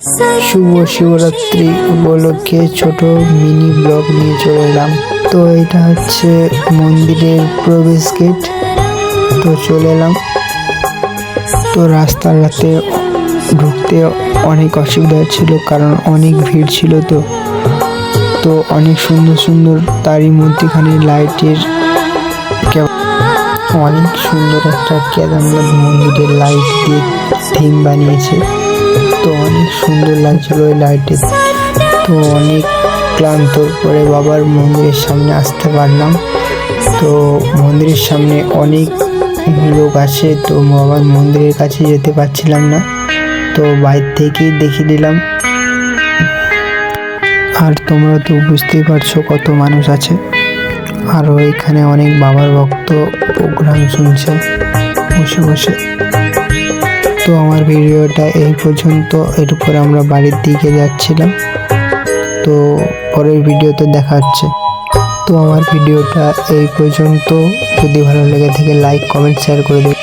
শুভ শিবরাত্রি উপলক্ষে ছোট mini blog নিয়ে চলে এলাম। তো এটা হচ্ছে মন্দিরের প্রবেশ গেট। তো চলে এলাম। তো রাস্তাঘাটে ঢুকতে অনেক অসুবিধা ছিল, কারণ অনেক ভিড় ছিল। তো অনেক সুন্দর সুন্দর, তারই মধ্যেখানে লাইটের অনেক সুন্দর একটা কেদারনাথ মন্দিরের লাইট দিয়ে থিম বানিয়েছে। তো অনেক সুন্দর লাগছিল ওই লাইটে। তো অনেক ক্লান্তর পরে বাবার মন্দিরের সামনে আসতে পারলাম। তো মন্দিরের সামনে অনেক লোক আছে, তো বাবার মন্দিরের কাছে যেতে পারছিলাম না, তো বাইরে থেকেই দেখে নিলাম। আর তোমরা তো বুঝতেই পারছো কত মানুষ আছে। আর ওইখানে অনেক বাবার ভক্ত প্রোগ্রাম শুনছে বসে বসে। তো আমার ভিডিওটা এই পর্যন্ত। এরপর আমরা বাড়ির দিকে যাচ্ছিলাম। তো পরের ভিডিওতে দেখা হচ্ছে। তো আমার ভিডিওটা এই পর্যন্ত। যদি ভালো লেগে থাকে লাইক, কমেন্ট, শেয়ার করে দিন।